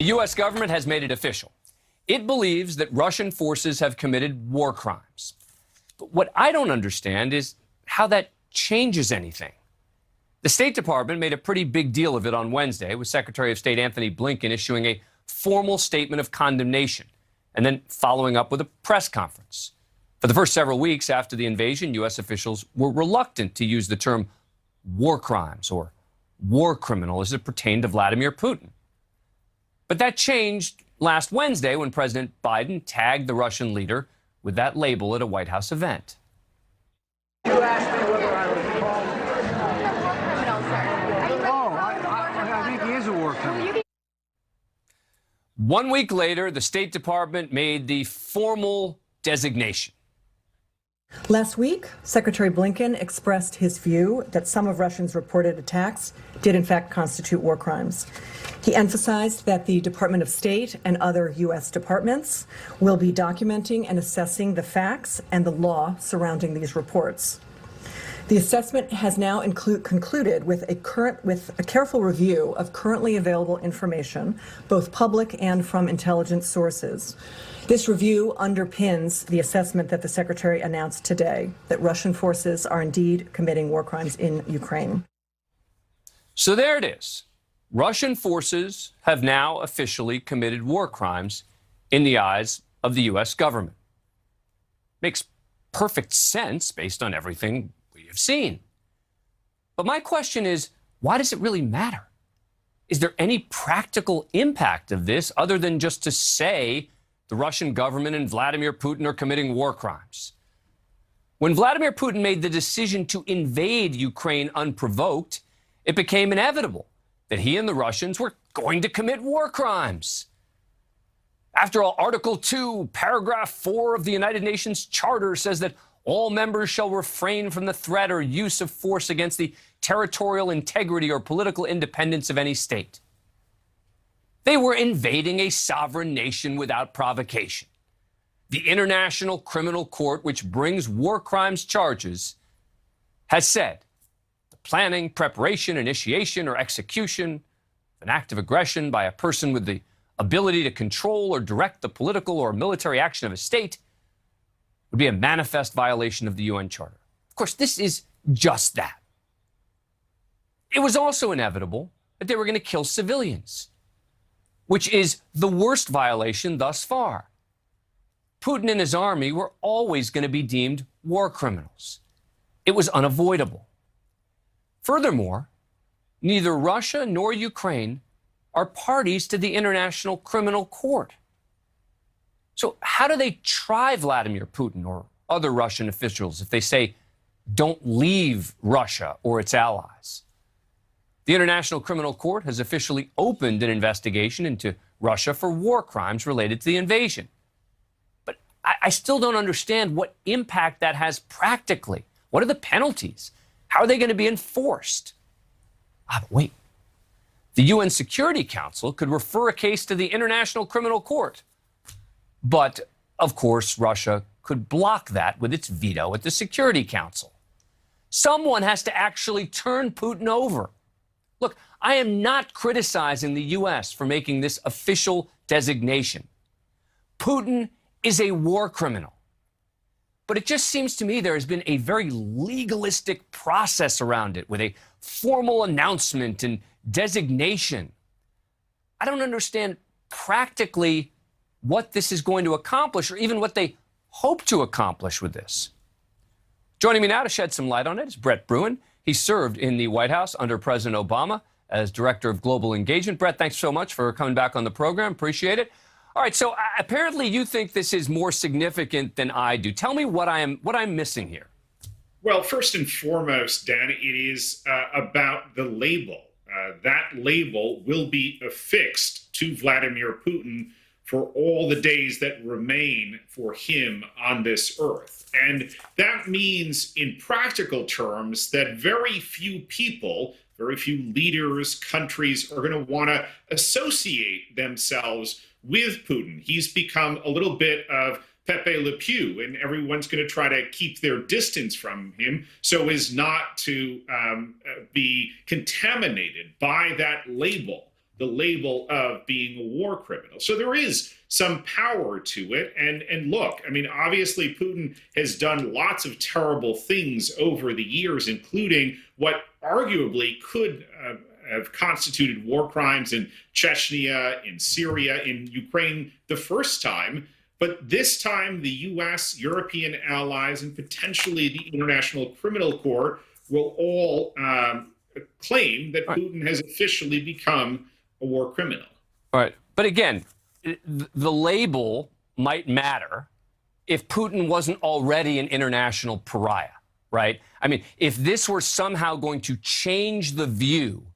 The U.S. government has made it official. It believes that Russian forces have committed war crimes. But what I don't understand is how that changes anything. The State Department made a pretty big deal of it on Wednesday, with Secretary of State Antony Blinken issuing a formal statement of condemnation and then following up with a press conference. For the first several weeks after the invasion, U.S. officials were reluctant to use the term war crimes or war criminal as it pertained to Vladimir Putin. But that changed last Wednesday when President Biden tagged the Russian leader with that label at a White House event. You asked me whether I was called. I think he is a war criminal. 1 week later, the State Department made the formal designation. Last week, Secretary Blinken expressed his view that some of Russia's reported attacks did in fact constitute war crimes. He emphasized that the Department of State and other U.S. departments will be documenting and assessing the facts and the law surrounding these reports. The assessment has now concluded with a careful review of currently available information, both public and from intelligence sources. This review underpins the assessment that the Secretary announced today, that Russian forces are indeed committing war crimes in Ukraine. So there it is. Russian forces have now officially committed war crimes in the eyes of the U.S. government. Makes perfect sense based on everything we have seen. But my question is, why does it really matter? Is there any practical impact of this other than just to say the Russian government and Vladimir Putin are committing war crimes? When Vladimir Putin made the decision to invade Ukraine unprovoked, it became inevitable that he and the Russians were going to commit war crimes. After all, Article 2, Paragraph 4 of the United Nations Charter says that all members shall refrain from the threat or use of force against the territorial integrity or political independence of any state. They were invading a sovereign nation without provocation. The International Criminal Court, which brings war crimes charges, has said the planning, preparation, initiation, or execution of an act of aggression by a person with the ability to control or direct the political or military action of a state would be a manifest violation of the UN Charter. Of course, this is just that. It was also inevitable that they were going to kill civilians, which is the worst violation thus far. Putin and his army were always going to be deemed war criminals. It was unavoidable. Furthermore, neither Russia nor Ukraine are parties to the International Criminal Court. So how do they try Vladimir Putin or other Russian officials if they say, don't leave Russia or its allies? The International Criminal Court has officially opened an investigation into Russia for war crimes related to the invasion. But I still don't understand what impact that has practically. What are the penalties? How are they going to be enforced? But wait. The UN Security Council could refer a case to the International Criminal Court. But, of course, Russia could block that with its veto at the Security Council. Someone has to actually turn Putin over. Look, I am not criticizing the U.S. for making this official designation. Putin is a war criminal. But it just seems to me there has been a very legalistic process around it with a formal announcement and designation. I don't understand practically what this is going to accomplish or even what they hope to accomplish with this. Joining me now to shed some light on it is Brett Bruen. He served in the White House under President Obama as Director of Global Engagement. Brett, thanks so much for coming back on the program. Appreciate it. All right, so apparently you think this is more significant than I do. Tell me what I'm missing here. Well, first and foremost, Dan, it is about the label. That label will be affixed to Vladimir Putin for all the days that remain for him on this earth. And that means, in practical terms, that very few people, very few leaders, countries are going to want to associate themselves with Putin. He's become a little bit of Pepe Le Pew, and everyone's going to try to keep their distance from him so as not to be contaminated by that label the label of being a war criminal. So there is some power to it. And look, I mean, obviously Putin has done lots of terrible things over the years, including what arguably could have constituted war crimes in Chechnya, in Syria, in Ukraine the first time. But this time, the U.S., European allies, and potentially the International Criminal Court will all claim that Putin has officially become a war criminal. All right. But again, the label might matter if Putin wasn't already an international pariah, right? I mean, if this were somehow going to change the view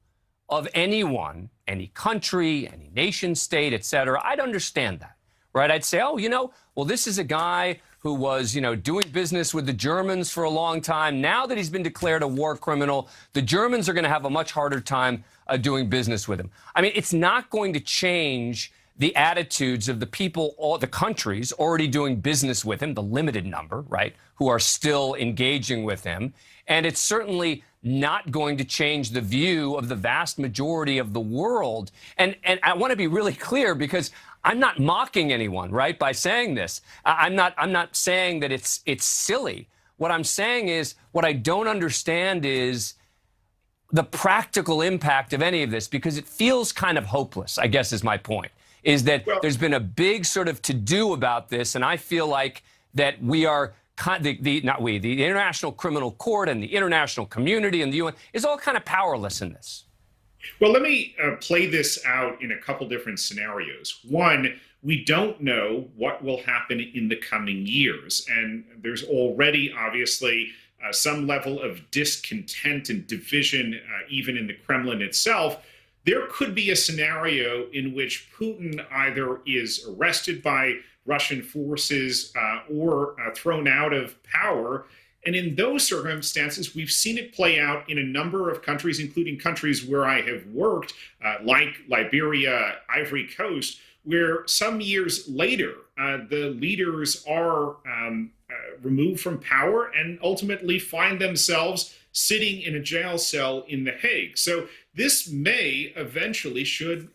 of anyone, any country, any nation state, et cetera, I'd understand that, right? I'd say, oh, well, this is a guy who was, doing business with the Germans for a long time. Now that he's been declared a war criminal, the Germans are going to have a much harder time doing business with him. I mean, it's not going to change the attitudes of the people, all the countries already doing business with him, the limited number, right, who are still engaging with him. And it's certainly not going to change the view of the vast majority of the world. And I want to be really clear, because I'm not mocking anyone, right, by saying this. I'm not saying that it's silly. What I'm saying is, what I don't understand is the practical impact of any of this, because it feels kind of hopeless, I guess is my point, is that there's been a big sort of to-do about this, and I feel like that we are, the International Criminal Court and the international community and the UN is all kind of powerless in this. Well, let me play this out in a couple different scenarios. One, we don't know what will happen in the coming years, and there's already obviously some level of discontent and division, even in the Kremlin itself. There could be a scenario in which Putin either is arrested by Russian forces or thrown out of power. And in those circumstances, we've seen it play out in a number of countries, including countries where I have worked, like Liberia, Ivory Coast, where some years later, the leaders are removed from power and ultimately find themselves sitting in a jail cell in The Hague. So this may eventually, should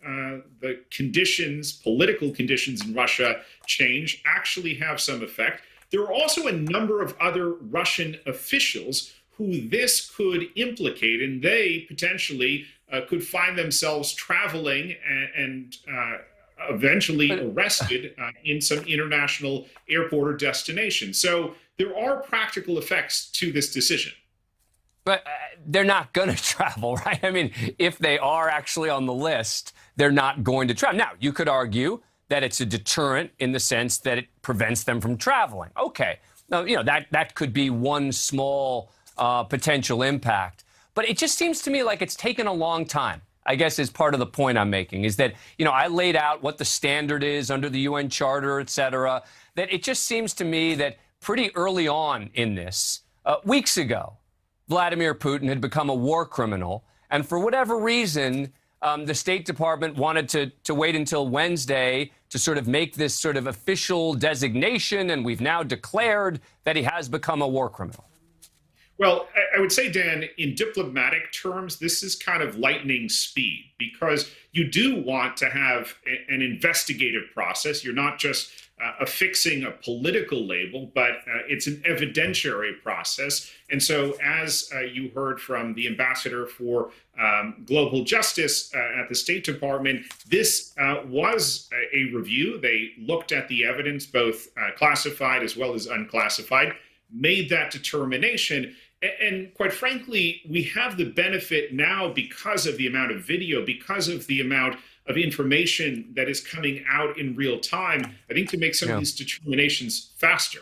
the conditions, political conditions in Russia change, actually have some effect. There are also a number of other Russian officials who this could implicate, and they potentially could find themselves traveling and eventually arrested in some international airport or destination. So there are practical effects to this decision. But they're not going to travel, right? I mean, if they are actually on the list, they're not going to travel. Now, you could argue that it's a deterrent in the sense that it prevents them from traveling. Okay. Now, that could be one small potential impact. But it just seems to me like it's taken a long time, I guess, is part of the point I'm making, is that, I laid out what the standard is under the UN Charter, et cetera, that it just seems to me that pretty early on in this, weeks ago, Vladimir Putin had become a war criminal. And for whatever reason, the State Department wanted to wait until Wednesday to sort of make this sort of official designation. And we've now declared that he has become a war criminal. Well, I would say, Dan, in diplomatic terms, this is kind of lightning speed, because you do want to have an investigative process. You're not just affixing a political label, but it's an evidentiary process. And so, as you heard from the ambassador for global justice at the State Department, this was a review. They looked at the evidence, both classified as well as unclassified, made that determination. And quite frankly, we have the benefit now, because of the amount of video, because of the amount of information that is coming out in real time, I think, to make some of these determinations faster.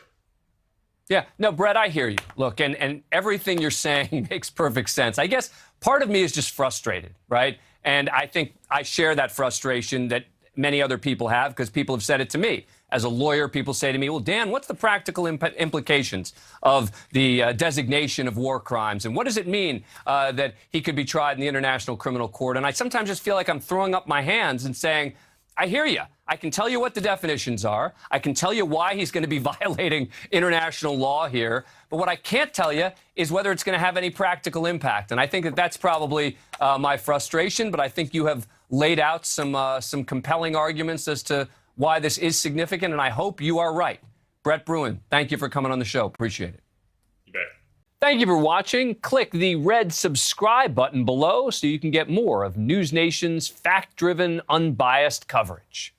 Yeah, no, Brett, I hear you. Look, and everything you're saying makes perfect sense. I guess part of me is just frustrated, right? And I think I share that frustration that many other people have, because people have said it to me. As a lawyer, people say to me, well, Dan, what's the practical implications of the designation of war crimes? And what does it mean that he could be tried in the International Criminal Court? And I sometimes just feel like I'm throwing up my hands and saying, I hear you. I can tell you what the definitions are. I can tell you why he's going to be violating international law here. But what I can't tell you is whether it's going to have any practical impact. And I think that that's probably my frustration. But I think you have laid out some compelling arguments as to why this is significant, and I hope you are right. Brett Bruen, thank you for coming on the show. Appreciate it. You bet. Thank you for watching. Click the red subscribe button below so you can get more of NewsNation's fact-driven, unbiased coverage.